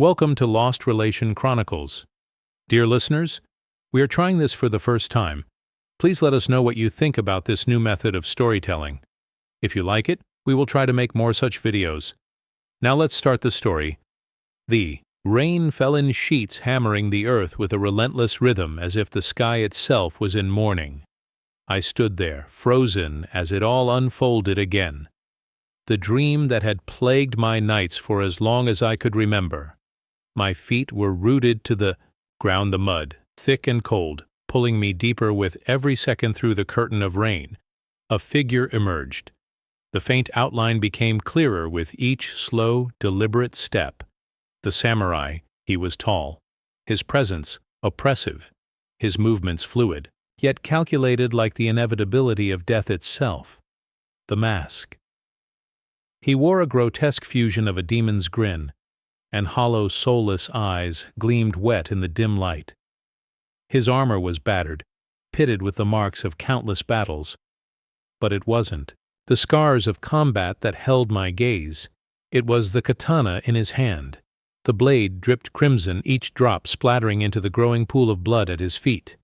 Welcome to Lost Relation Chronicles. Dear listeners, we are trying this for the first time. Please let us know what you think about this new method of storytelling. If you like it, we will try to make more such videos. Now let's start the story. The rain fell in sheets, hammering the earth with a relentless rhythm as if the sky itself was in mourning. I stood there, frozen, as it all unfolded again. The dream that had plagued my nights for as long as I could remember. My feet were rooted to the ground, the mud, thick and cold, pulling me deeper with every second through the curtain of rain. A figure emerged. The faint outline became clearer with each slow, deliberate step. The samurai, he was tall. His presence, oppressive. His movements fluid, yet calculated like the inevitability of death itself. The mask. He wore a grotesque fusion of a demon's grin, and hollow, soulless eyes gleamed wet in the dim light. His armor was battered, pitted with the marks of countless battles. But it wasn't the scars of combat that held my gaze. It was the katana in his hand. The blade dripped crimson, each drop splattering into the growing pool of blood at his feet.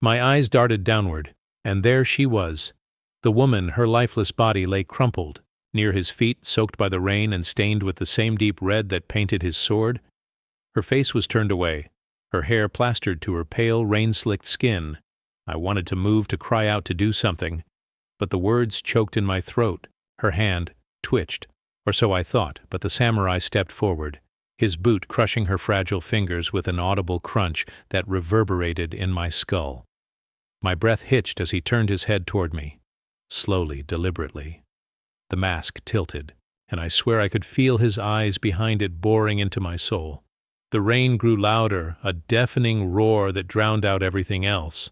My eyes darted downward, and there she was. The woman, her lifeless body lay crumpled, near his feet, soaked by the rain and stained with the same deep red that painted his sword. Her face was turned away, her hair plastered to her pale, rain-slicked skin. I wanted to move, to cry out, to do something, but the words choked in my throat. Her hand twitched, or so I thought, but the samurai stepped forward, his boot crushing her fragile fingers with an audible crunch that reverberated in my skull. My breath hitched as he turned his head toward me, slowly, deliberately. The mask tilted, and I swear I could feel his eyes behind it boring into my soul. The rain grew louder, a deafening roar that drowned out everything else.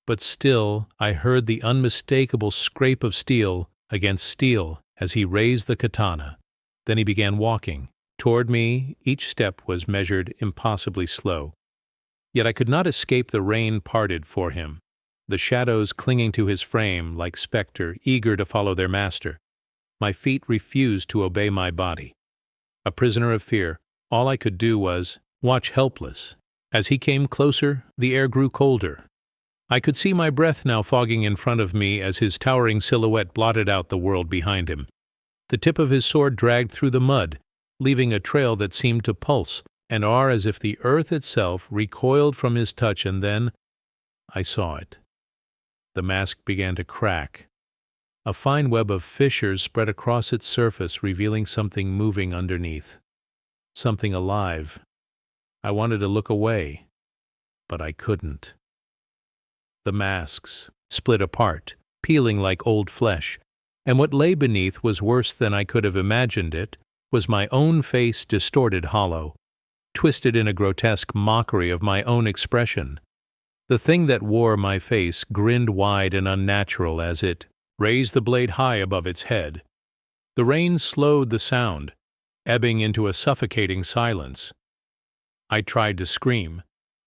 But still, I heard the unmistakable scrape of steel against steel as he raised the katana. Then he began walking. Toward me, each step was measured impossibly slow. Yet I could not escape the rain parted for him, the shadows clinging to his frame like spectre, eager to follow their master. My feet refused to obey my body. A prisoner of fear, all I could do was watch helpless. As he came closer, the air grew colder. I could see my breath now fogging in front of me as his towering silhouette blotted out the world behind him. The tip of his sword dragged through the mud, leaving a trail that seemed to pulse and roar as if the earth itself recoiled from his touch, and then I saw it. The mask began to crack. A fine web of fissures spread across its surface, revealing something moving underneath. Something alive. I wanted to look away, but I couldn't. The masks split apart, peeling like old flesh, and what lay beneath was worse than I could have imagined it, was my own face distorted hollow, twisted in a grotesque mockery of my own expression. The thing that wore my face grinned wide and unnatural as it raised the blade high above its head. The rain slowed the sound, ebbing into a suffocating silence. I tried to scream,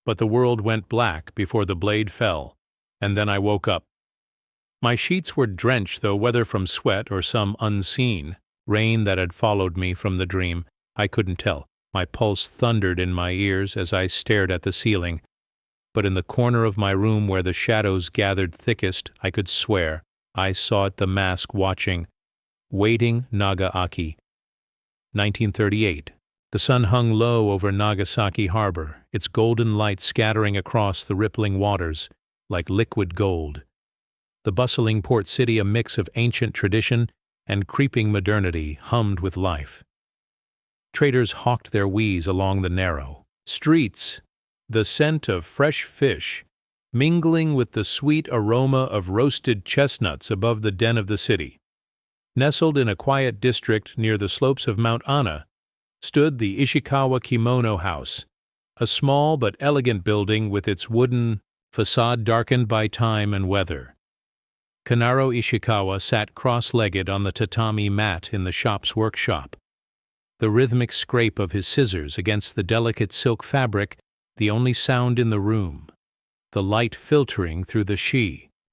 but the world went black before the blade fell, and then I woke up. My sheets were drenched, though whether from sweat or some unseen rain that had followed me from the dream, I couldn't tell. My pulse thundered in my ears as I stared at the ceiling, but in the corner of my room where the shadows gathered thickest, I could swear I saw it, the mask watching, waiting. Nagasaki. 1938. The sun hung low over Nagasaki harbor, its golden light scattering across the rippling waters like liquid gold. The bustling port city, a mix of ancient tradition and creeping modernity, hummed with life. Traders hawked their wares along the narrow streets, the scent of fresh fish mingling with the sweet aroma of roasted chestnuts above the den of the city. Nestled in a quiet district near the slopes of Mount Anna stood the Ishikawa Kimono House, a small but elegant building with its wooden facade darkened by time and weather. Kanaro Ishikawa sat cross-legged on the tatami mat in the shop's workshop, the rhythmic scrape of his scissors against the delicate silk fabric the only sound in the room. The light filtering through the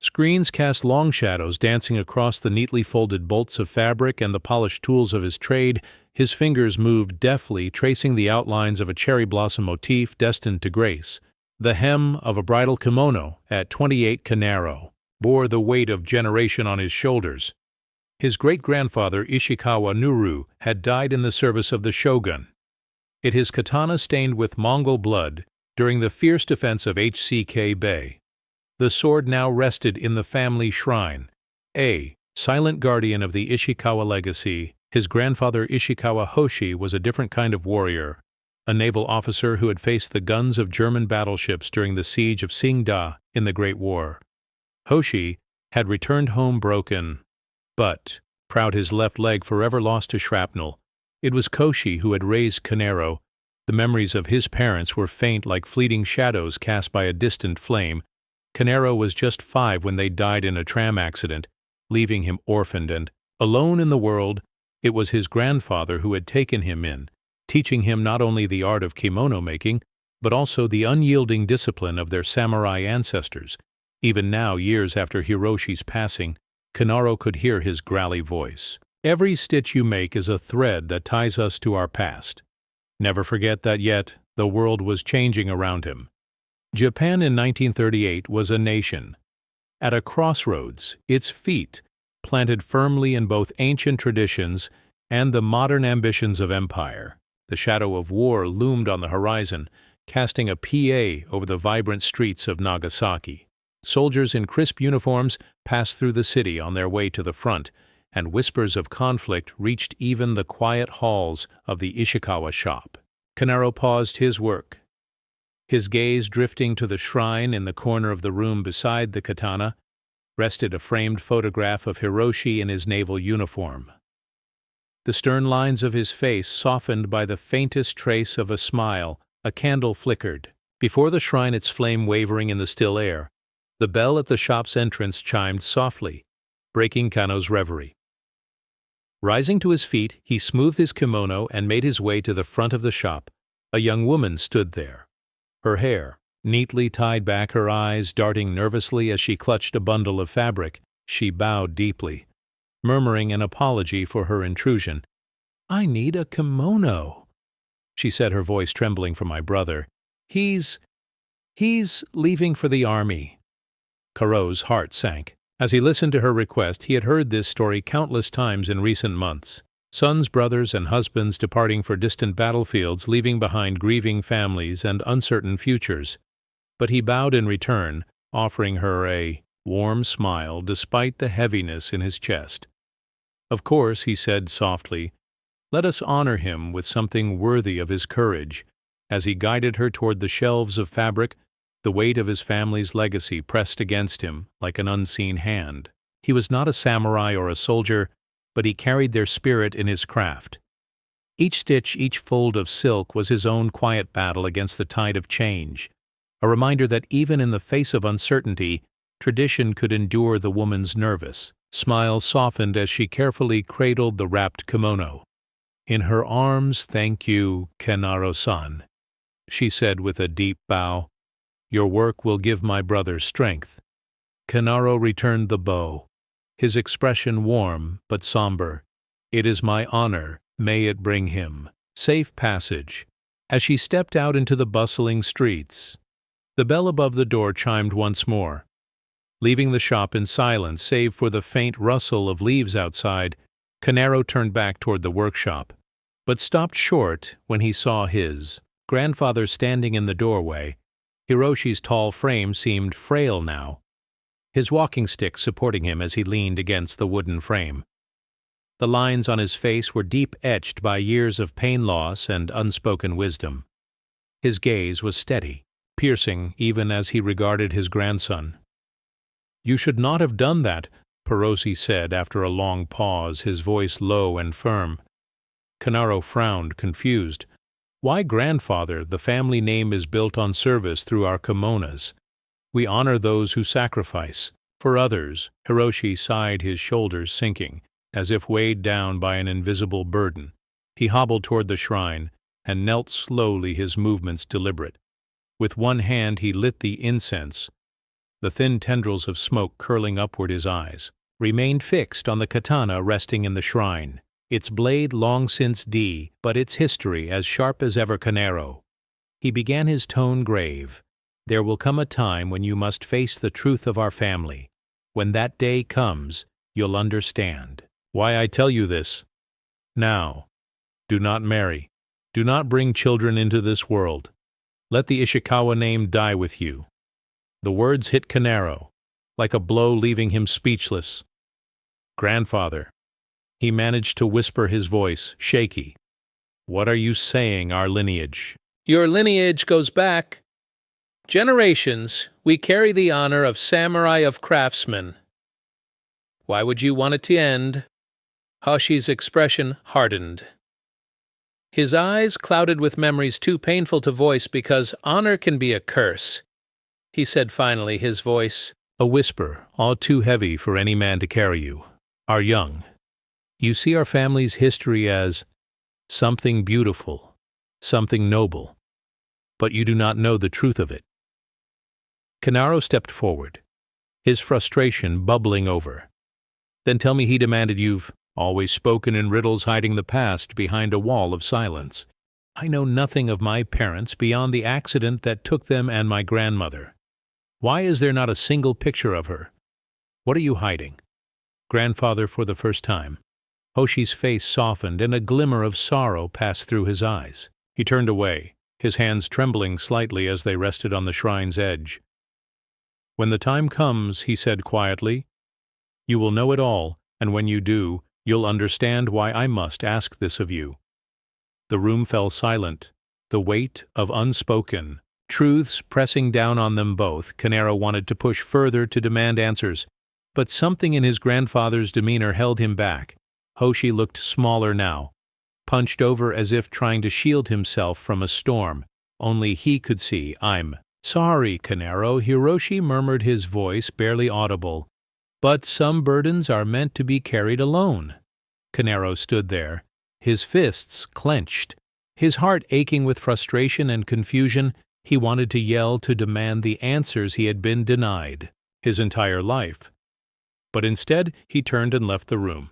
screens cast long shadows dancing across the neatly folded bolts of fabric and the polished tools of his trade, His fingers moved deftly, tracing the outlines of a cherry blossom motif destined to grace. The hem of a bridal kimono at 28 Kanaro bore the weight of generation on his shoulders. His great-grandfather Ishikawa Nuru had died in the service of the shogun. His katana stained with Mongol blood during the fierce defense of HCK Bay. The sword now rested in the family shrine, a silent guardian of the Ishikawa legacy. His grandfather Ishikawa Hoshi was a different kind of warrior, a naval officer who had faced the guns of German battleships during the siege of Tsingda in the Great War. Hoshi had returned home broken, but, proud his left leg forever lost to shrapnel, it was Koshi who had raised Kanaro. The memories of his parents were faint like fleeting shadows cast by a distant flame. Kanaro was just 5 when they died in a tram accident, leaving him orphaned and alone in the world. It was his grandfather who had taken him in, teaching him not only the art of kimono making, but also the unyielding discipline of their samurai ancestors. Even now, years after Hiroshi's passing, Kanaro could hear his growly voice. "Every stitch you make is a thread that ties us to our past." Never forget that. Yet the world was changing around him. Japan in 1938 was a nation. At a crossroads, its feet planted firmly in both ancient traditions and the modern ambitions of empire. The shadow of war loomed on the horizon, casting a PA over the vibrant streets of Nagasaki. Soldiers in crisp uniforms passed through the city on their way to the front, and whispers of conflict reached even the quiet halls of the Ishikawa shop. Kanaro paused his work, his gaze drifting to the shrine in the corner of the room beside the katana. Rested a framed photograph of Hiroshi in his naval uniform. The stern lines of his face softened by the faintest trace of a smile. A candle flickered. Before the shrine, its flame wavering in the still air, the bell at the shop's entrance chimed softly, breaking Kano's reverie. Rising to his feet, he smoothed his kimono and made his way to the front of the shop. A young woman stood there. Her hair, neatly tied back, her eyes darting nervously as she clutched a bundle of fabric. She bowed deeply, murmuring an apology for her intrusion. "I need a kimono," she said, her voice trembling for my brother. He's leaving for the army." Karo's heart sank. As he listened to her request, he had heard this story countless times in recent months. Sons, brothers, and husbands departing for distant battlefields, leaving behind grieving families and uncertain futures. But he bowed in return, offering her a warm smile despite the heaviness in his chest. "Of course," he said softly, "let us honor him with something worthy of his courage." As he guided her toward the shelves of fabric, the weight of his family's legacy pressed against him like an unseen hand. He was not a samurai or a soldier, but he carried their spirit in his craft. Each stitch, each fold of silk was his own quiet battle against the tide of change, a reminder that even in the face of uncertainty, tradition could endure. The woman's nervous smile softened as she carefully cradled the wrapped kimono. "In her arms, thank you, Kanaro-san," she said with a deep bow. "Your work will give my brother strength." Kanaro returned the bow, his expression warm but somber. "It is my honor. May it bring him safe passage." As she stepped out into the bustling streets, the bell above the door chimed once more. Leaving the shop in silence, save for the faint rustle of leaves outside, Kanaro turned back toward the workshop, but stopped short when he saw his grandfather standing in the doorway. Hiroshi's tall frame seemed frail now, his walking stick supporting him as he leaned against the wooden frame. The lines on his face were deep etched by years of pain loss and unspoken wisdom. His gaze was steady, piercing even as he regarded his grandson. "You should not have done that," Perosi said after a long pause, his voice low and firm. Kanaro frowned, confused. "Why grandfather? The family name is built on service through our kimonos. We honor those who sacrifice for others." Hiroshi sighed, his shoulders sinking, as if weighed down by an invisible burden. He hobbled toward the shrine and knelt slowly, his movements deliberate. With one hand he lit the incense. The thin tendrils of smoke curling upward, his eyes remained fixed on the katana resting in the shrine. its blade long since but its history as sharp as ever Canero. He began his tone grave. There will come a time when you must face the truth of our family. When that day comes, you'll understand why I tell you this. Now, do not marry. Do not bring children into this world. Let the Ishikawa name die with you. The words hit Canero, like a blow leaving him speechless. Grandfather. He managed to whisper, his voice shaky. What are you saying, our lineage? Your lineage goes back generations. We carry the honor of samurai of craftsmen. Why would you want it to end? Hoshi's expression hardened. His eyes clouded with memories too painful to voice because honor can be a curse. He said finally, his voice a whisper, all too heavy for any man to carry you, are young. You see our family's history as something beautiful, something noble, but you do not know the truth of it. Canero stepped forward, his frustration bubbling over. Then tell me, he demanded, you've always spoken in riddles, hiding the past behind a wall of silence. I know nothing of my parents beyond the accident that took them and my grandmother. Why is there not a single picture of her? What are you hiding? Grandfather, for the first time, Hoshi's face softened and a glimmer of sorrow passed through his eyes. He turned away, his hands trembling slightly as they rested on the shrine's edge. When the time comes, he said quietly, you will know it all, and when you do, you'll understand why I must ask this of you. The room fell silent, the weight of unspoken truths pressing down on them both. Canero wanted to push further to demand answers, but something in his grandfather's demeanor held him back. Hoshi looked smaller now, punched over as if trying to shield himself from a storm. Only he could see. I'm sorry, Canero, Hiroshi murmured, his voice barely audible. But some burdens are meant to be carried alone. Canero stood there, his fists clenched, his heart aching with frustration and confusion. He wanted to yell, to demand the answers he had been denied his entire life. But instead, he turned and left the room.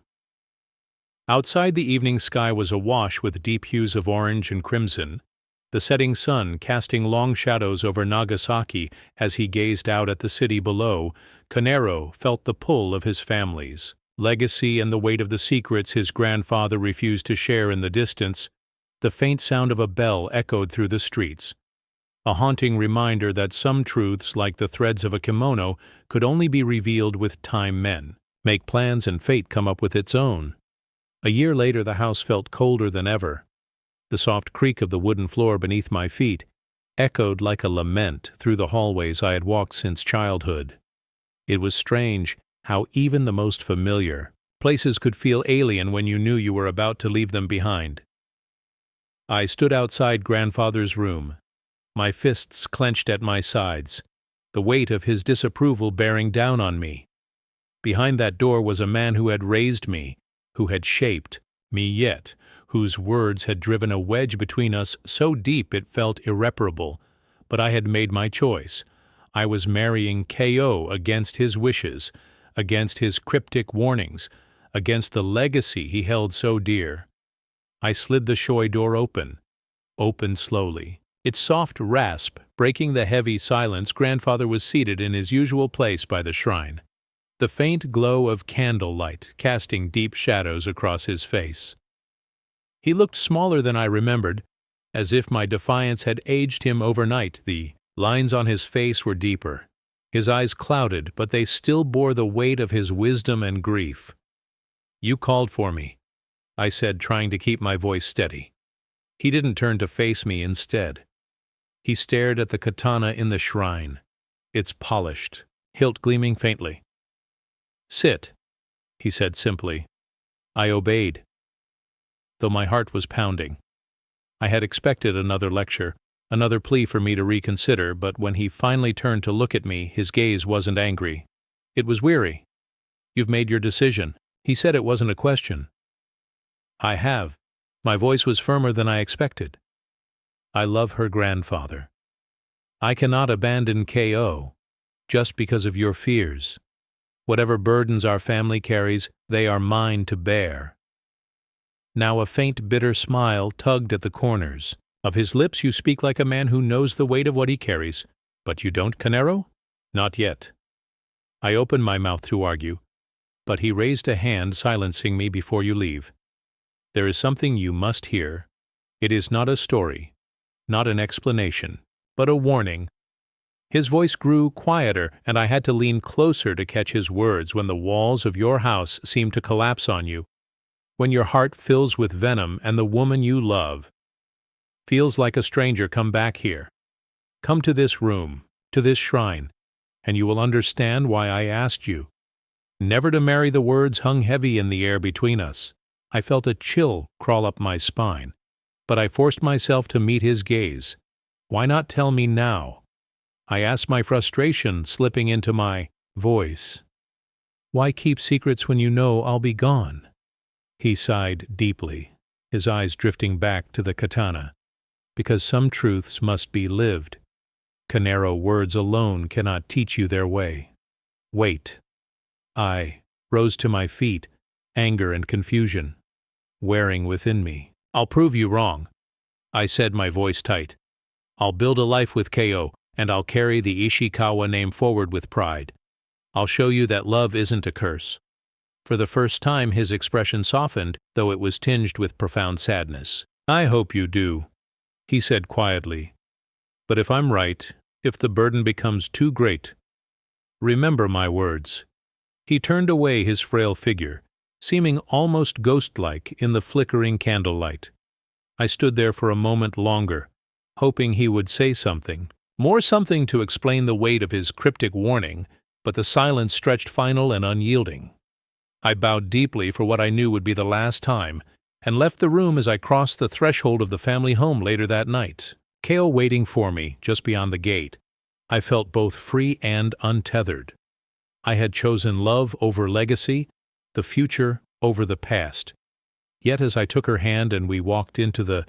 Outside, the evening sky was awash with deep hues of orange and crimson, the setting sun casting long shadows over Nagasaki. As he gazed out at the city below, Canero felt the pull of his family's legacy and the weight of the secrets his grandfather refused to share. In the distance, the faint sound of a bell echoed through the streets, a haunting reminder that some truths, like the threads of a kimono, could only be revealed with time. Men make plans and fate come up with its own. A year later, the house felt colder than ever. The soft creak of the wooden floor beneath my feet echoed like a lament through the hallways I had walked since childhood. It was strange how even the most familiar places could feel alien when you knew you were about to leave them behind. I stood outside grandfather's room, my fists clenched at my sides, the weight of his disapproval bearing down on me. Behind that door was a man who had raised me, who had shaped me, yet whose words had driven a wedge between us so deep it felt irreparable. But I had made my choice. I was marrying Ko against his wishes, against his cryptic warnings, against the legacy he held so dear. I slid the shoy door opened slowly, its soft rasp breaking the heavy silence. Grandfather was seated in his usual place by the shrine, the faint glow of candlelight casting deep shadows across his face. He looked smaller than I remembered, as if my defiance had aged him overnight. The lines on his face were deeper, his eyes clouded, but they still bore the weight of his wisdom and grief. You called for me, I said, trying to keep my voice steady. He didn't turn to face me. Instead, he stared at the katana in the shrine, its polished hilt gleaming faintly. Sit, he said simply. I obeyed, though my heart was pounding. I had expected another lecture, another plea for me to reconsider, but when he finally turned to look at me, his gaze wasn't angry. It was weary. You've made your decision. He said it wasn't a question. I have. My voice was firmer than I expected. I love her, grandfather. I cannot abandon Ko just because of your fears. Whatever burdens our family carries, they are mine to bear. Now a faint bitter smile tugged at the corners. Of his lips you speak like a man who knows the weight of what he carries. But you don't, Canero? Not yet. I opened my mouth to argue, but he raised a hand silencing me before you leave. There is something you must hear. It is not a story, not an explanation, but a warning. His voice grew quieter, and I had to lean closer to catch his words when the walls of your house seem to collapse on you, when your heart fills with venom and the woman you love feels like a stranger. Come back here. Come to this room, to this shrine, and you will understand why I asked you. Never to marry. The words hung heavy in the air between us. I felt a chill crawl up my spine, but I forced myself to meet his gaze. Why not tell me now? I asked, my frustration slipping into my voice. Why keep secrets when you know I'll be gone? He sighed deeply, his eyes drifting back to the katana. Because some truths must be lived. Canero, words alone cannot teach you their way. Wait. I rose to my feet, anger and confusion wearing within me. I'll prove you wrong, I said, my voice tight. I'll build a life with Ko, and I'll carry the Ishikawa name forward with pride. I'll show you that love isn't a curse. For the first time his expression softened, though it was tinged with profound sadness. I hope you do, he said quietly. But if I'm right, if the burden becomes too great, remember my words. He turned away his frail figure, seeming almost ghost-like in the flickering candlelight. I stood there for a moment longer, hoping he would say something, more something to explain the weight of his cryptic warning, but the silence stretched final and unyielding. I bowed deeply for what I knew would be the last time, and left the room as I crossed the threshold of the family home later that night. Ko waiting for me just beyond the gate. I felt both free and untethered. I had chosen love over legacy, the future over the past. Yet as I took her hand and we walked into the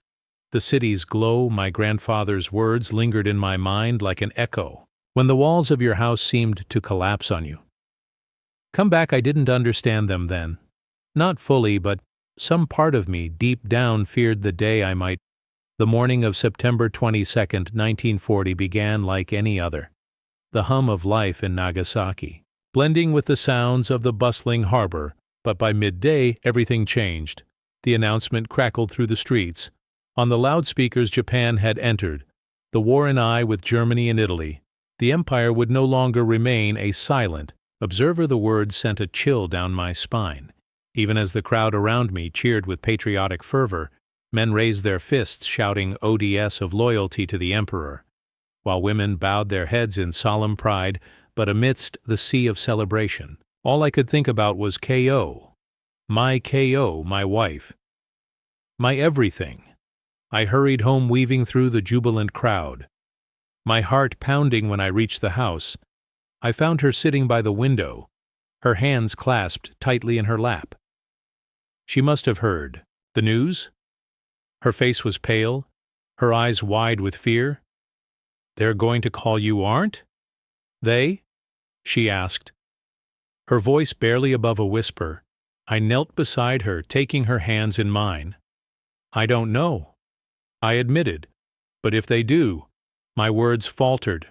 city's glow, my grandfather's words lingered in my mind like an echo. When the walls of your house seemed to collapse on you. Come back. I didn't understand them then. Not fully, but some part of me deep down feared the day I might. The morning of September 22nd, 1940 began like any other. The hum of life in Nagasaki, blending with the sounds of the bustling harbor, but by midday everything changed. The announcement crackled through the streets. On the loudspeakers, Japan had entered. The war in eye with Germany and Italy. The empire would no longer remain a silent observer. The words sent a chill down my spine. Even as the crowd around me cheered with patriotic fervor, men raised their fists shouting ODS of loyalty to the emperor, while women bowed their heads in solemn pride. But amidst the sea of celebration, all I could think about was Ko, my wife, my everything. I hurried home, weaving through the jubilant crowd, my heart pounding. When I reached the house, I found her sitting by the window, her hands clasped tightly in her lap. She must have heard the news. Her face was pale, her eyes wide with fear. They're going to call you, aren't they? She asked, her voice barely above a whisper. I knelt beside her, taking her hands in mine. I don't know, I admitted, but if they do, my words faltered.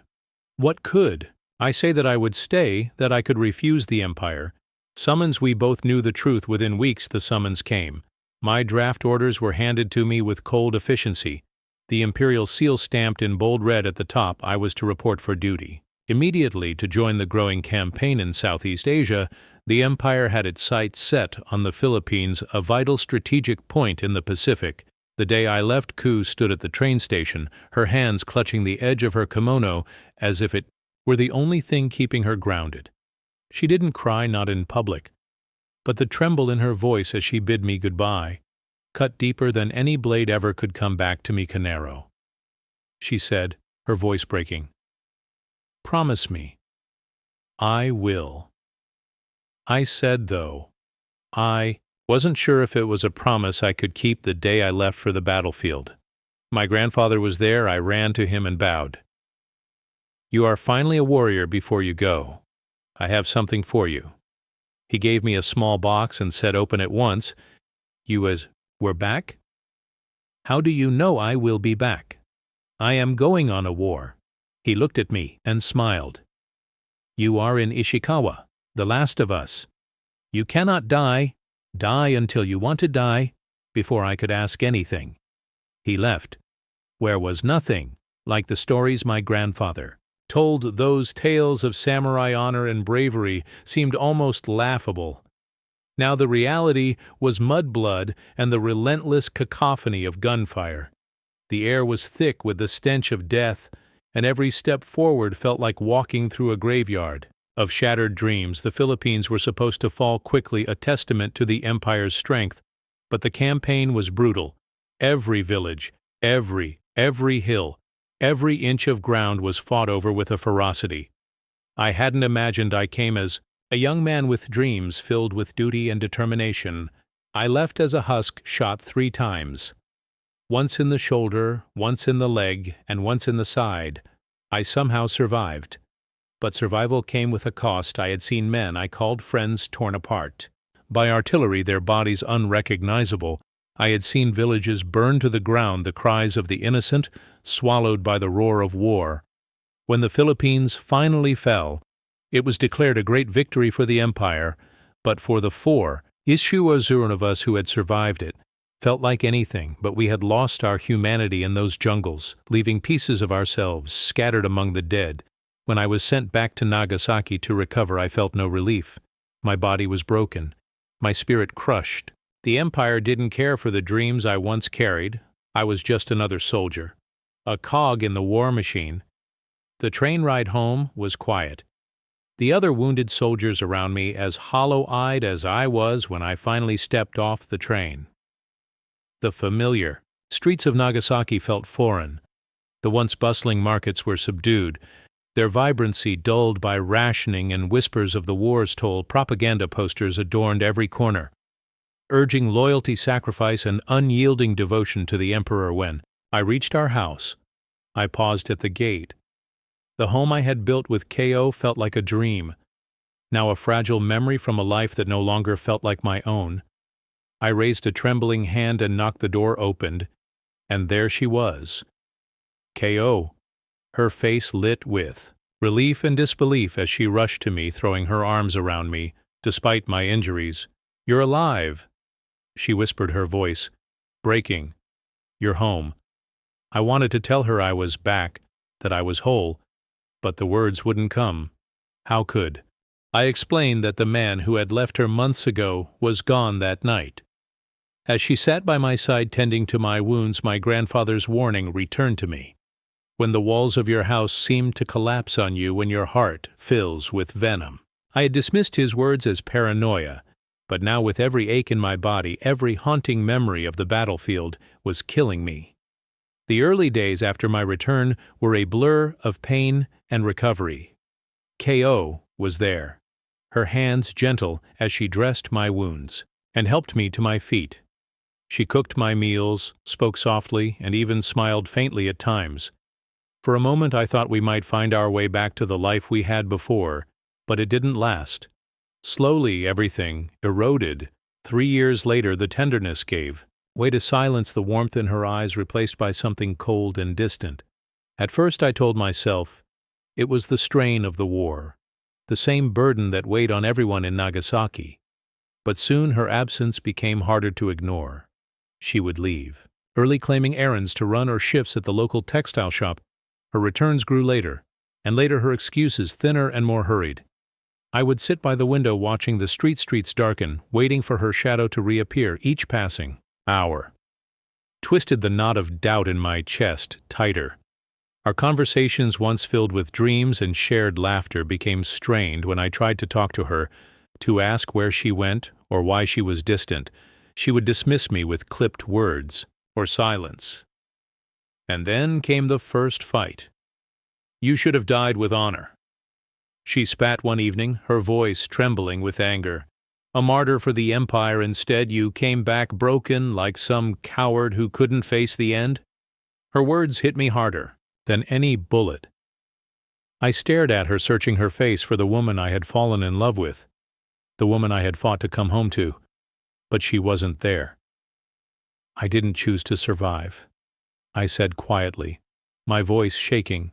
What could I say? That I would stay, that I could refuse the empire. Summons. We both knew the truth. Within weeks the summons came. My draft orders were handed to me with cold efficiency. The imperial seal stamped in bold red at the top. I was to report for duty. Immediately to join the growing campaign in Southeast Asia. The empire had its sights set on the Philippines, a vital strategic point in the Pacific. The day I left, Ku stood at the train station, her hands clutching the edge of her kimono as if it were the only thing keeping her grounded. She didn't cry, not in public, but the tremble in her voice as she bid me goodbye cut deeper than any blade ever could. Come back to me, Canero, she said, her voice breaking. Promise me. I will. I said, though, I wasn't sure if it was a promise I could keep. The day I left for the battlefield, my grandfather was there. I ran to him and bowed. You are finally a warrior. Before you go, I have something for you. He gave me a small box and said, open it once. You as We're back? How do you know I will be back? I am going on a war. He looked at me and smiled. You are in Ishikawa, the last of us. You cannot die until you want to die, before I could ask anything. He left. Where was nothing, like the stories my grandfather told. Those tales of samurai honor and bravery seemed almost laughable. Now the reality was mudblood and the relentless cacophony of gunfire. The air was thick with the stench of death, and every step forward felt like walking through a graveyard of shattered dreams. The Philippines were supposed to fall quickly, a testament to the empire's strength, but the campaign was brutal. Every village, every hill, every inch of ground was fought over with a ferocity I hadn't imagined. I came as a young man with dreams filled with duty and determination. I left as a husk shot 3 times. Once in the shoulder, once in the leg, and once in the side. I somehow survived. But survival came with a cost. I had seen men I called friends torn apart by artillery, their bodies unrecognizable. I had seen villages burned to the ground, the cries of the innocent swallowed by the roar of war. When the Philippines finally fell, it was declared a great victory for the empire, but for the 4 Ishuazurun of us who had survived it, felt like anything, but we had lost our humanity in those jungles, leaving pieces of ourselves scattered among the dead. When I was sent back to Nagasaki to recover, I felt no relief. My body was broken, my spirit crushed. The empire didn't care for the dreams I once carried. I was just another soldier, a cog in the war machine. The train ride home was quiet. The other wounded soldiers around me as hollow-eyed as I was when I finally stepped off the train. The familiar streets of Nagasaki felt foreign. The once bustling markets were subdued, their vibrancy dulled by rationing and whispers of the war's toll. Propaganda posters adorned every corner, urging loyalty, sacrifice, and unyielding devotion to the emperor. When I reached our house, I paused at the gate. The home I had built with Ko felt like a dream, now a fragile memory from a life that no longer felt like my own. I raised a trembling hand and knocked. The door opened, and there she was, Ko, her face lit with relief and disbelief as she rushed to me, throwing her arms around me, despite my injuries. "You're alive," she whispered, her voice breaking. "You're home." I wanted to tell her I was back, that I was whole, but the words wouldn't come. How could I explain that the man who had left her months ago was gone that night? As she sat by my side tending to my wounds, my grandfather's warning returned to me. When the walls of your house seem to collapse on you, when your heart fills with venom. I had dismissed his words as paranoia, but now with every ache in my body, every haunting memory of the battlefield was killing me. The early days after my return were a blur of pain and recovery. Ko was there, her hands gentle as she dressed my wounds and helped me to my feet. She cooked my meals, spoke softly, and even smiled faintly at times. For a moment I thought we might find our way back to the life we had before, but it didn't last. Slowly everything eroded. 3 years later the tenderness gave way to silence, the warmth in her eyes replaced by something cold and distant. At first I told myself it was the strain of the war, the same burden that weighed on everyone in Nagasaki. But soon her absence became harder to ignore. She would leave, early claiming errands to run or shifts at the local textile shop. Her returns grew later, and later her excuses thinner and more hurried. I would sit by the window watching the streets darken, waiting for her shadow to reappear. Each passing hour twisted the knot of doubt in my chest tighter. Our conversations, once filled with dreams and shared laughter, became strained when I tried to talk to her, to ask where she went or why she was distant. She would dismiss me with clipped words or silence. And then came the first fight. "You should have died with honor," she spat one evening, her voice trembling with anger. "A martyr for the empire. Instead, you came back broken like some coward who couldn't face the end." Her words hit me harder than any bullet. I stared at her, searching her face for the woman I had fallen in love with, the woman I had fought to come home to, but she wasn't there. I didn't choose to survive, I said quietly, my voice shaking.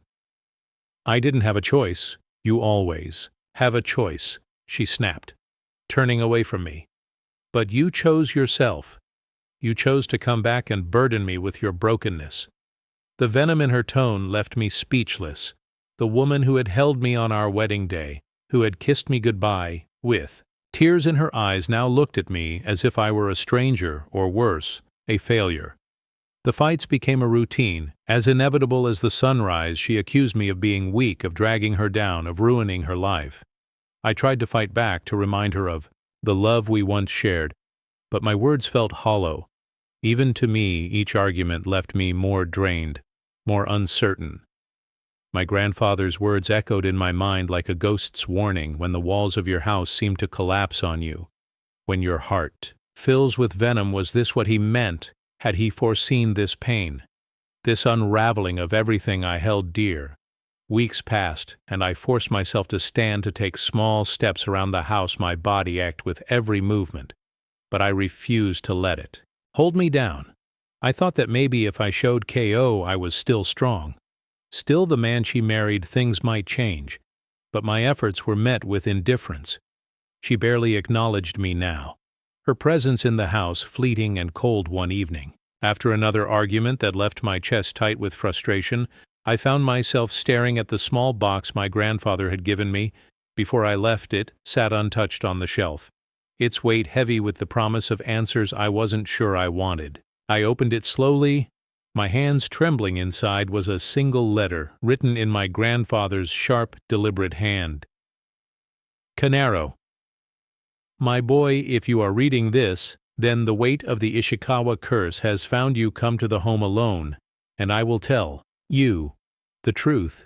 I didn't have a choice. You always have a choice, she snapped, turning away from me. But you chose yourself. You chose to come back and burden me with your brokenness. The venom in her tone left me speechless. The woman who had held me on our wedding day, who had kissed me goodbye, with tears in her eyes, now looked at me as if I were a stranger, or worse, a failure. The fights became a routine. As inevitable as the sunrise, she accused me of being weak, of dragging her down, of ruining her life. I tried to fight back, to remind her of the love we once shared, but my words felt hollow. Even to me, each argument left me more drained, more uncertain. My grandfather's words echoed in my mind like a ghost's warning when the walls of your house seem to collapse on you, when your heart fills with venom. Was this what he meant? Had he foreseen this pain, this unraveling of everything I held dear? Weeks passed, and I forced myself to stand, to take small steps around the house, my body ached with every movement, but I refused to let it hold me down. I thought that maybe if I showed KO I was still strong, still the man she married, things might change, but my efforts were met with indifference. She barely acknowledged me now, her presence in the house fleeting and cold one evening. After another argument that left my chest tight with frustration, I found myself staring at the small box my grandfather had given me. Before I left, it sat untouched on the shelf, its weight heavy with the promise of answers I wasn't sure I wanted. I opened it slowly. My hands trembling. Inside was a single letter, written in my grandfather's sharp, deliberate hand. Canaro. My boy, if you are reading this, then the weight of the Ishikawa curse has found you. Come to the home alone, and I will tell you the truth.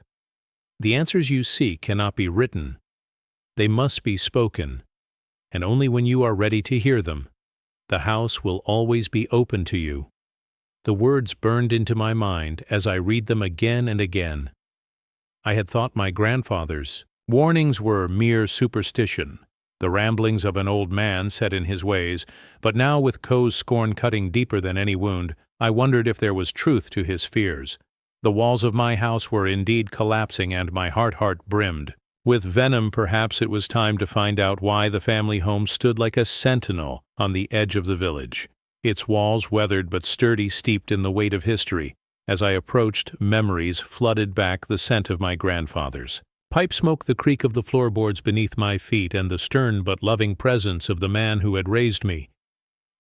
The answers you seek cannot be written. They must be spoken, and only when you are ready to hear them. The house will always be open to you. The words burned into my mind as I read them again and again. I had thought my grandfather's warnings were mere superstition, the ramblings of an old man set in his ways, but now, with Ko's scorn cutting deeper than any wound, I wondered if there was truth to his fears. The walls of my house were indeed collapsing, and my heart brimmed with venom. Perhaps it was time to find out why the family home stood like a sentinel on the edge of the village, its walls weathered but sturdy, steeped in the weight of history. As I approached, memories flooded back, the scent of my grandfather's pipe smoke, the creak of the floorboards beneath my feet, and the stern but loving presence of the man who had raised me.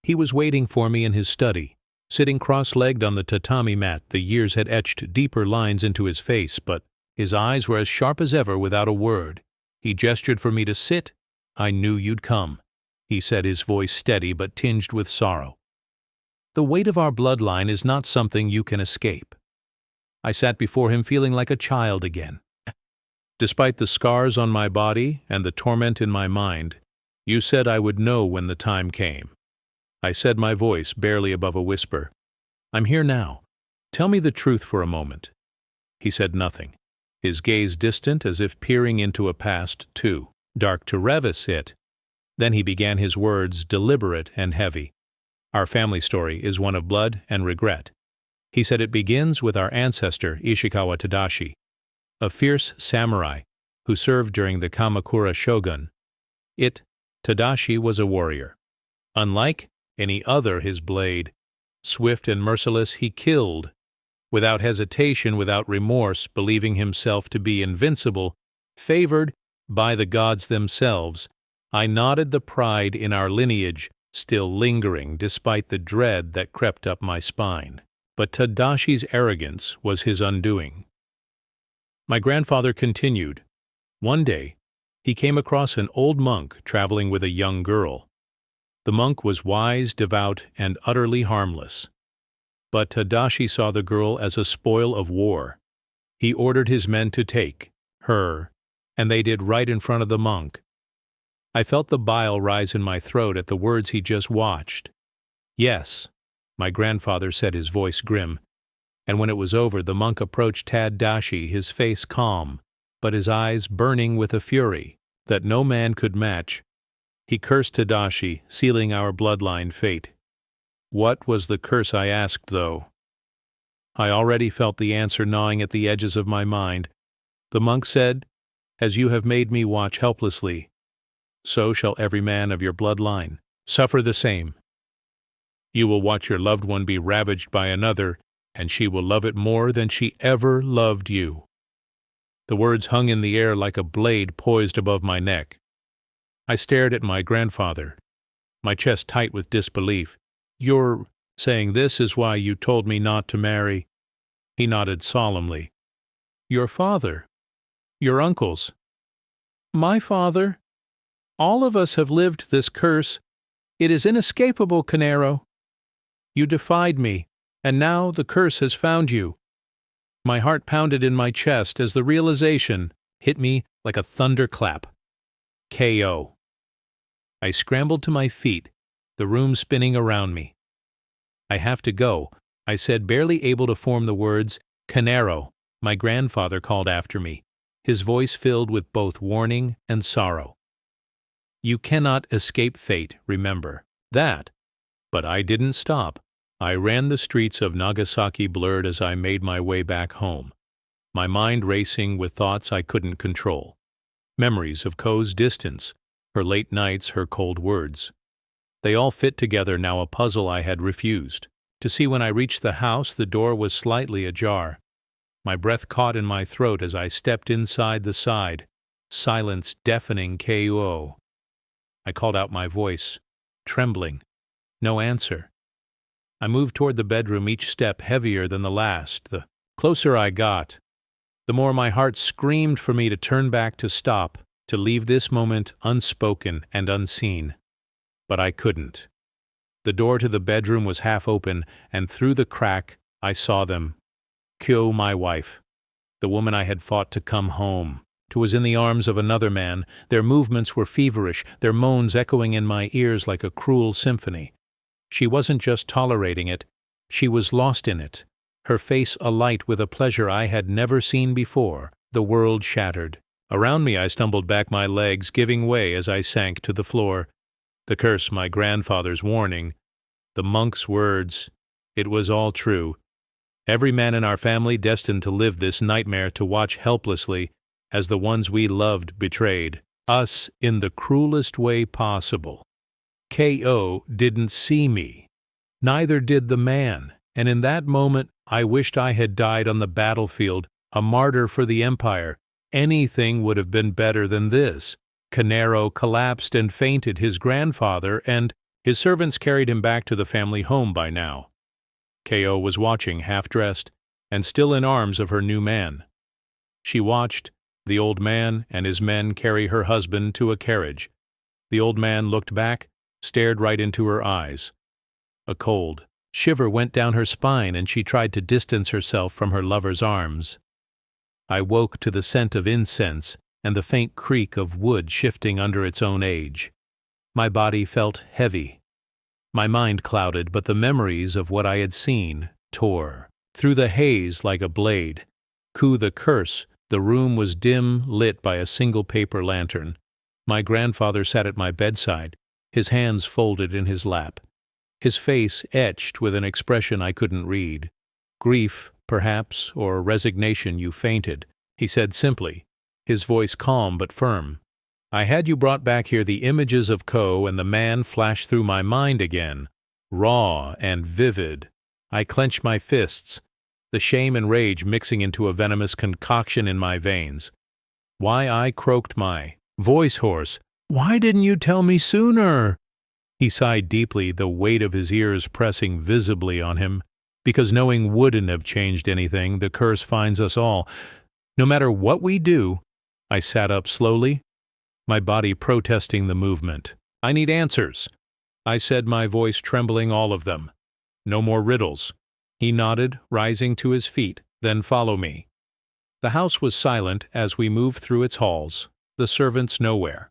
He was waiting for me in his study, sitting cross-legged on the tatami mat. The years had etched deeper lines into his face, but his eyes were as sharp as ever. Without a word, he gestured for me to sit. I knew you'd come, he said, his voice steady but tinged with sorrow. The weight of our bloodline is not something you can escape. I sat before him feeling like a child again. Despite the scars on my body and the torment in my mind, you said I would know when the time came. I said, my voice barely above a whisper. I'm here now. Tell me the truth for a moment. He said nothing, his gaze distant, as if peering into a past too dark to revisit it. Then he began his words, deliberate and heavy. Our family story is one of blood and regret. He said it begins with our ancestor Ishikawa Tadashi, a fierce samurai who served during the Kamakura shogun. Tadashi was a warrior. Unlike any other, his blade, swift and merciless, he killed without hesitation, without remorse, believing himself to be invincible, favored by the gods themselves. I nodded, the pride in our lineage still lingering despite the dread that crept up my spine. But Tadashi's arrogance was his undoing. My grandfather continued. One day, he came across an old monk traveling with a young girl. The monk was wise, devout, and utterly harmless. But Tadashi saw the girl as a spoil of war. He ordered his men to take her, and they did right in front of the monk. I felt the bile rise in my throat at the words he just watched. Yes, my grandfather said, his voice grim. And when it was over, the monk approached Tadashi, his face calm, but his eyes burning with a fury that no man could match. He cursed Tadashi, sealing our bloodline fate. What was the curse I asked, though? I already felt the answer gnawing at the edges of my mind. The monk said, "As you have made me watch helplessly, so shall every man of your bloodline suffer the same. You will watch your loved one be ravaged by another, and she will love it more than she ever loved you." The words hung in the air like a blade poised above my neck. I stared at my grandfather, my chest tight with disbelief. "You're saying this is why you told me not to marry?" He nodded solemnly. "Your father? Your uncles? My father? All of us have lived this curse. It is inescapable, Canero. You defied me, and now the curse has found you." My heart pounded in my chest as the realization hit me like a thunderclap. KO. I scrambled to my feet, the room spinning around me. "I have to go," I said, barely able to form the words. "Canero," my grandfather called after me, his voice filled with both warning and sorrow. "You cannot escape fate, remember that." But I didn't stop. I ran the streets of Nagasaki blurred as I made my way back home, my mind racing with thoughts I couldn't control. Memories of Ko's distance, her late nights, her cold words. They all fit together now, a puzzle I had refused to see. When I reached the house, the door was slightly ajar. My breath caught in my throat as I stepped inside the side. Silence deafening. KO. I called out, my voice trembling. No answer. I moved toward the bedroom, each step heavier than the last. The closer I got, the more my heart screamed for me to turn back, to stop, to leave this moment unspoken and unseen. But I couldn't. The door to the bedroom was half open, and through the crack I saw them. Kyo, my wife, the woman I had fought to come home, was in the arms of another man. Their movements were feverish, their moans echoing in my ears like a cruel symphony. She wasn't just tolerating it, she was lost in it, her face alight with a pleasure I had never seen before. The world shattered. Around me I stumbled back, my legs giving way as I sank to the floor. The curse, my grandfather's warning, the monk's words, it was all true. Every man in our family destined to live this nightmare, to watch helplessly as the ones we loved betrayed us in the cruelest way possible. KO didn't see me. Neither did the man, and in that moment I wished I had died on the battlefield, a martyr for the Empire. Anything would have been better than this. Canero collapsed and fainted. His grandfather and his servants carried him back to the family home by now. KO was watching, half-dressed, and still in arms of her new man. She watched the old man and his men carry her husband to a carriage. The old man looked back, stared right into her eyes. A cold shiver went down her spine, and she tried to distance herself from her lover's arms. I woke to the scent of incense and the faint creak of wood shifting under its own age. My body felt heavy. My mind clouded, but the memories of what I had seen tore through the haze like a blade. Ku, the curse. The room was dim, lit by a single paper lantern. My grandfather sat at my bedside, his hands folded in his lap, his face etched with an expression I couldn't read. "Grief, perhaps, or resignation. You fainted," he said simply, his voice calm but firm. "I had you brought back here." The images of Ko and the man flashed through my mind again, raw and vivid. I clenched my fists, the shame and rage mixing into a venomous concoction in my veins. Why, I croaked, my voice hoarse. "Why didn't you tell me sooner?" He sighed deeply, the weight of his ears pressing visibly on him. "Because knowing wouldn't have changed anything. The curse finds us all. No matter what we do." I sat up slowly, my body protesting the movement. "I need answers," I said, my voice trembling. "All of them. No more riddles." He nodded, rising to his feet. "Then follow me." The house was silent as we moved through its halls, the servants nowhere.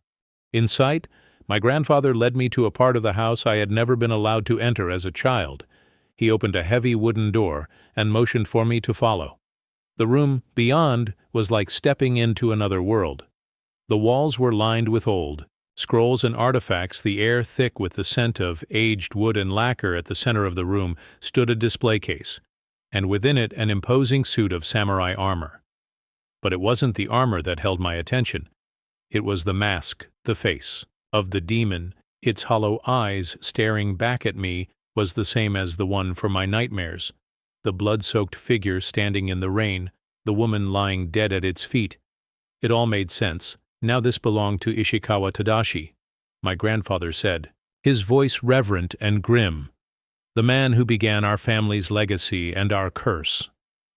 In sight, my grandfather led me to a part of the house I had never been allowed to enter as a child. He opened a heavy wooden door and motioned for me to follow. The room beyond was like stepping into another world. The walls were lined with old, Scrolls and artifacts, the air thick with the scent of aged wood and lacquer. At the center of the room stood a display case, and within it an imposing suit of samurai armor. But it wasn't the armor that held my attention. It was the mask, the face, of the demon. Its hollow eyes staring back at me was the same as the one from my nightmares. The blood-soaked figure standing in the rain, the woman lying dead at its feet. It all made sense. Now this belonged to Ishikawa Tadashi, my grandfather said, his voice reverent and grim. The man who began our family's legacy and our curse.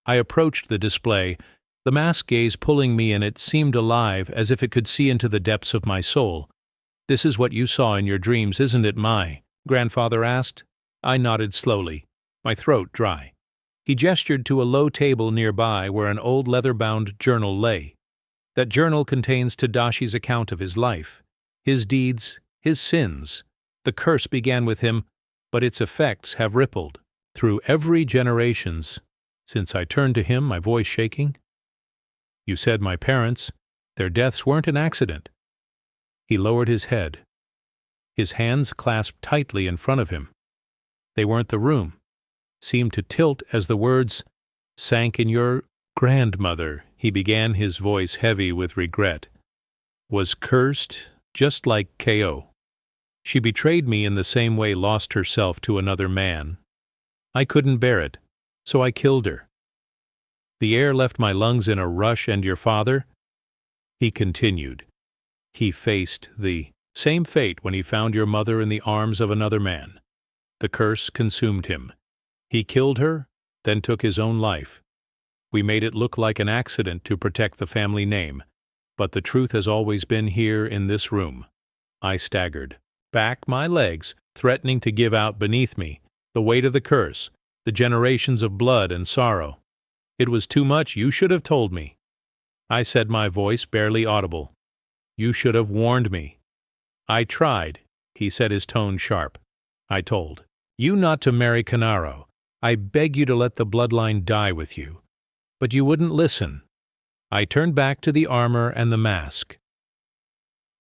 I approached the display, the mask gaze pulling me, and it seemed alive, as if it could see into the depths of my soul. "This is what you saw in your dreams, isn't it, my?" grandfather asked. I nodded slowly, my throat dry. He gestured to a low table nearby where an old leather-bound journal lay. That journal contains Tadashi's account of his life, his deeds, his sins. The curse began with him, but its effects have rippled through every generations. Since I turned to him, my voice shaking. "You said my parents, their deaths weren't an accident." He lowered his head. His hands clasped tightly in front of him. They weren't the room, seemed to tilt as the words sank in. "Your grandmother," he began, his voice heavy with regret, "was cursed just like Ko. She betrayed me in the same way, lost herself to another man. I couldn't bear it, so I killed her. The air left my lungs in a rush, and your father?" He continued. "He faced the same fate when he found your mother in the arms of another man. The curse consumed him. He killed her, then took his own life. We made it look like an accident to protect the family name, but the truth has always been here in this room." I staggered back, my legs threatening to give out beneath me, the weight of the curse, the generations of blood and sorrow. "It was too much. You should have told me," I said, my voice barely audible. "You should have warned me." "I tried," he said, his tone sharp. "I told you not to marry Kanaro. I beg you to let the bloodline die with you. But you wouldn't listen." I turned back to the armor and the mask,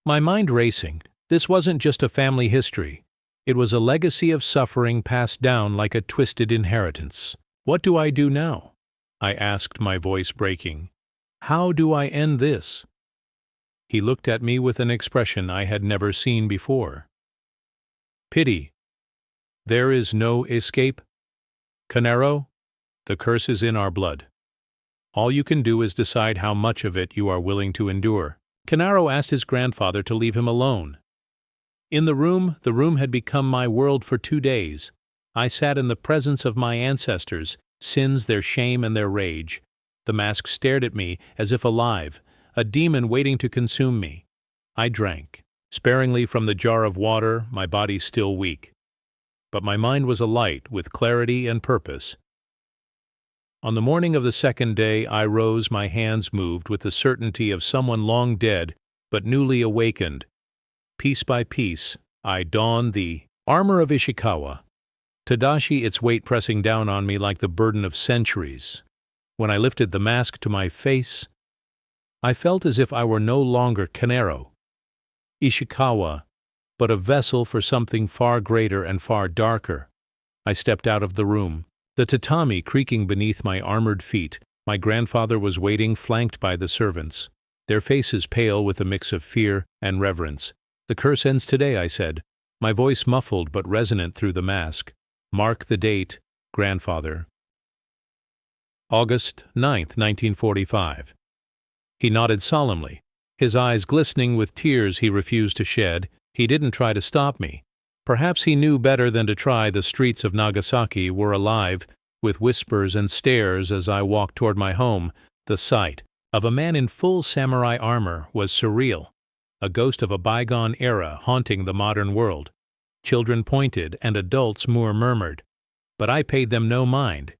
my mind racing. This wasn't just a family history. It was a legacy of suffering passed down like a twisted inheritance. "What do I do now?" I asked, my voice breaking. "How do I end this?" He looked at me with an expression I had never seen before. "Pity. There is no escape. Kanaro, the curse is in our blood. All you can do is decide how much of it you are willing to endure." Kanaro asked his grandfather to leave him alone. In the room had become my world for 2 days. I sat in the presence of my ancestors, sins, their shame, and their rage. The mask stared at me as if alive, a demon waiting to consume me. I drank, sparingly from the jar of water, my body still weak. But my mind was alight with clarity and purpose. On the morning of the second day, I rose, my hands moved with the certainty of someone long dead but newly awakened. Piece by piece, I donned the armor of Ishikawa, Tadashi, its weight pressing down on me like the burden of centuries. When I lifted the mask to my face, I felt as if I were no longer Kanaro, Ishikawa, but a vessel for something far greater and far darker. I stepped out of the room, the tatami creaking beneath my armored feet. My grandfather was waiting, flanked by the servants, their faces pale with a mix of fear and reverence. "The curse ends today," I said, my voice muffled but resonant through the mask. "Mark the date, grandfather." August 9th, 1945. He nodded solemnly, his eyes glistening with tears he refused to shed. He didn't try to stop me. Perhaps he knew better than to try. The streets of Nagasaki were alive with whispers and stares as I walked toward my home. The sight of a man in full samurai armor was surreal, a ghost of a bygone era haunting the modern world. Children pointed and adults murmured, but I paid them no mind.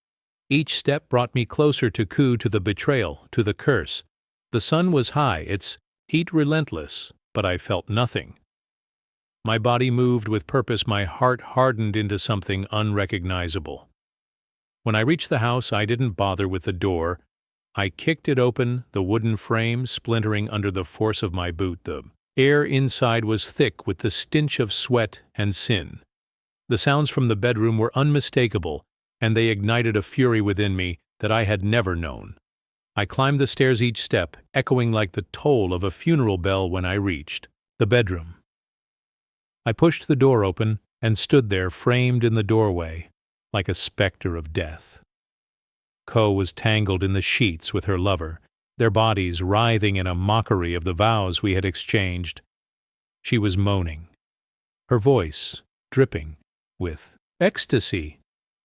Each step brought me closer to the betrayal, to the curse. The sun was high, its heat relentless, but I felt nothing. My body moved with purpose, my heart hardened into something unrecognizable. When I reached the house, I didn't bother with the door. I kicked it open, the wooden frame splintering under the force of my boot. The Air inside was thick with the stench of sweat and sin. The sounds from the bedroom were unmistakable, and they ignited a fury within me that I had never known. I climbed the stairs each step, echoing like the toll of a funeral bell when I reached the bedroom. I pushed the door open and stood there framed in the doorway, like a specter of death. Ko was tangled in the sheets with her lover, their bodies writhing in a mockery of the vows we had exchanged. She was moaning, her voice dripping with ecstasy.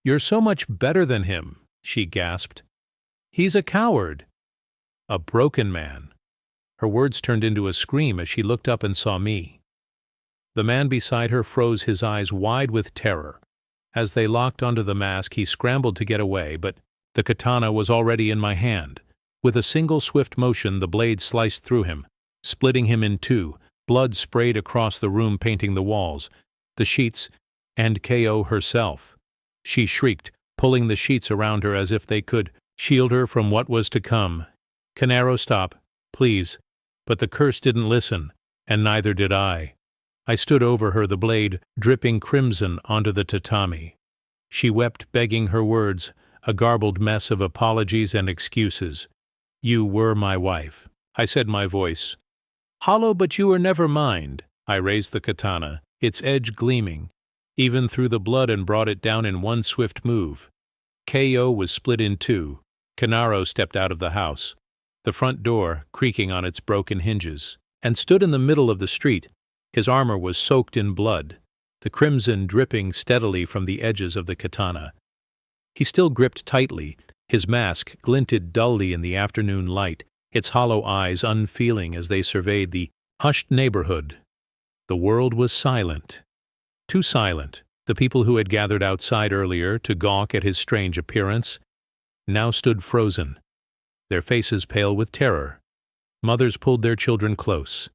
"You're so much better than him," she gasped. "He's a coward. A broken man." Her words turned into a scream as she looked up and saw me. The man beside her froze, his eyes wide with terror. As they locked onto the mask, he scrambled to get away, but the katana was already in my hand. With a single swift motion, the blade sliced through him, splitting him in two. Blood sprayed across the room, painting the walls, the sheets, and Ko herself. She shrieked, pulling the sheets around her as if they could shield her from what was to come. "Canaro, stop, please." But the curse didn't listen, and neither did I. I stood over her, the blade dripping crimson onto the tatami. She wept, begging her words, a garbled mess of apologies and excuses. "You were my wife," I said, my voice hollow, "but you were never mine." I raised the katana, its edge gleaming, even through the blood, and brought it down in one swift move. Ko was split in two. Canaro stepped out of the house, the front door creaking on its broken hinges, and stood in the middle of the street. His armor was soaked in blood, the crimson dripping steadily from the edges of the katana. He still gripped tightly. His mask glinted dully in the afternoon light, its hollow eyes unfeeling as they surveyed the hushed neighborhood. The world was silent. Too silent. The people who had gathered outside earlier to gawk at his strange appearance now stood frozen, their faces pale with terror. Mothers pulled their children close.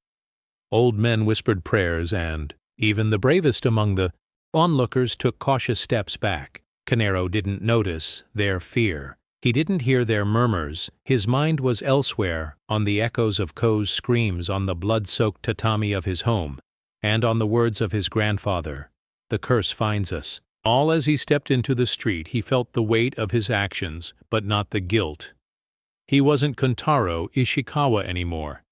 Old men whispered prayers, and even the bravest among the onlookers took cautious steps back. Canaro didn't notice their fear. He didn't hear their murmurs. His mind was elsewhere, on the echoes of Ko's screams, on the blood-soaked tatami of his home, and on the words of his grandfather, "The curse finds us." All as he stepped into the street, he felt the weight of his actions, but not the guilt. He wasn't Kentaro Ishikawa anymore.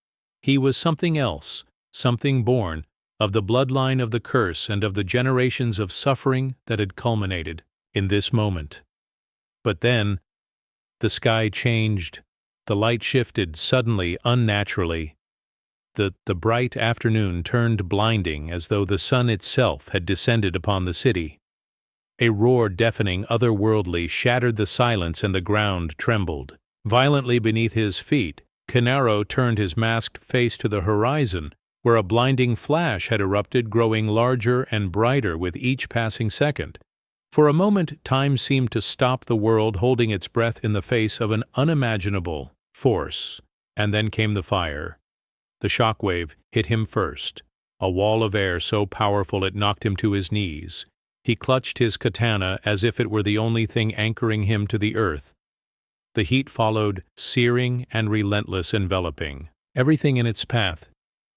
He was something else, something born of the bloodline of the curse and of the generations of suffering that had culminated in this moment. But then, the sky changed. The light shifted, suddenly, unnaturally. The bright afternoon turned blinding, as though the sun itself had descended upon the city. A roar deafening, otherworldly, shattered the silence, and the ground trembled. Violently beneath his feet, Canaro turned his masked face to the horizon, where a blinding flash had erupted, growing larger and brighter with each passing second. For a moment, time seemed to stop the world, holding its breath in the face of an unimaginable force. And then came the fire. The shockwave hit him first, a wall of air so powerful it knocked him to his knees. He clutched his katana as if it were the only thing anchoring him to the earth. The heat followed, searing and relentless, enveloping everything in its path.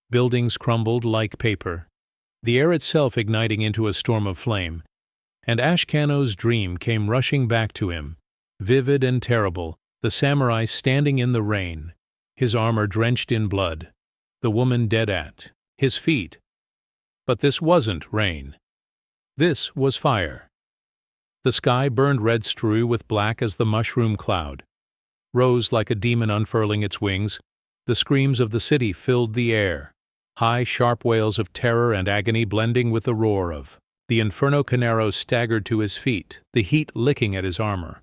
Buildings crumbled like paper, the air itself igniting into a storm of flame. And Ashkano's dream came rushing back to him, vivid and terrible, the samurai standing in the rain, his armor drenched in blood, the woman dead at his feet. But this wasn't rain. This was fire. The sky burned red-strewn with black as the mushroom cloud, rose like a demon unfurling its wings. The screams of the city filled the air, high, sharp wails of terror and agony blending with the roar of the Inferno. Canaro staggered to his feet, the heat licking at his armor,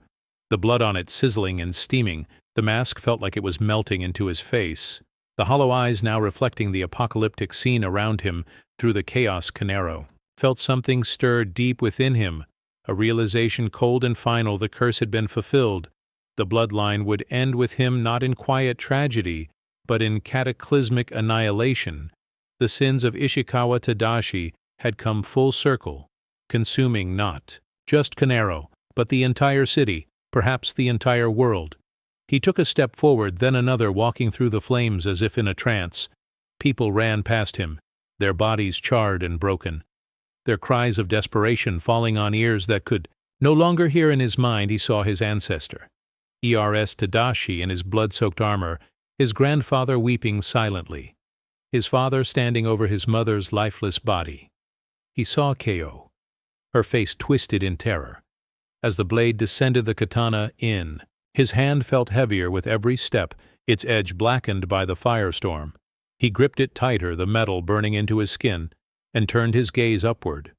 the blood on it sizzling and steaming. The mask felt like it was melting into his face, the hollow eyes now reflecting the apocalyptic scene around him through the chaos. Canaro felt something stir deep within him, a realization cold and final. The curse had been fulfilled. The bloodline would end with him, not in quiet tragedy, but in cataclysmic annihilation. The sins of Ishikawa Tadashi had come full circle, consuming not just Canaro, but the entire city, perhaps the entire world. He took a step forward, then another, walking through the flames as if in a trance. People ran past him, their bodies charred and broken. Their cries of desperation falling on ears that could no longer hear. In his mind he saw his ancestor, Ers Tadashi in his blood-soaked armor, his grandfather weeping silently, his father standing over his mother's lifeless body. He saw Keo, her face twisted in terror. As the blade descended the katana in, his hand felt heavier with every step, its edge blackened by the firestorm. He gripped it tighter, the metal burning into his skin, and turned his gaze upward.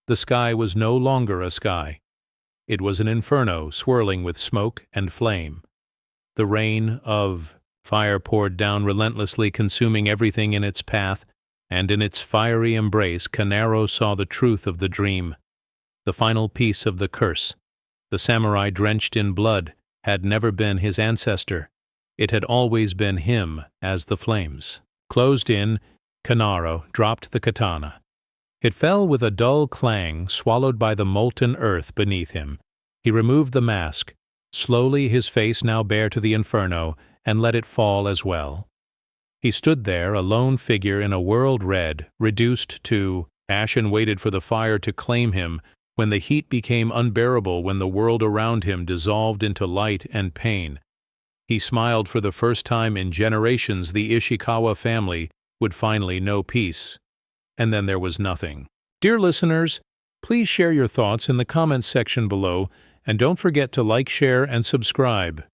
The sky was no longer a sky. It was an inferno swirling with smoke and flame. The rain of fire poured down relentlessly, consuming everything in its path, and in its fiery embrace Kanaro saw the truth of the dream. The final piece of the curse. The samurai drenched in blood had never been his ancestor. It had always been him as the flames. Closed in, Kanaro dropped the katana. It fell with a dull clang, swallowed by the molten earth beneath him. He removed the mask, slowly, his face now bare to the inferno, and let it fall as well. He stood there, a lone figure in a world red, reduced to ash, and waited for the fire to claim him when the heat became unbearable, when the world around him dissolved into light and pain. He smiled. For the first time in generations, the Ishikawa family would finally know peace. And then there was nothing. Dear listeners, please share your thoughts in the comments section below, and don't forget to like, share, and subscribe.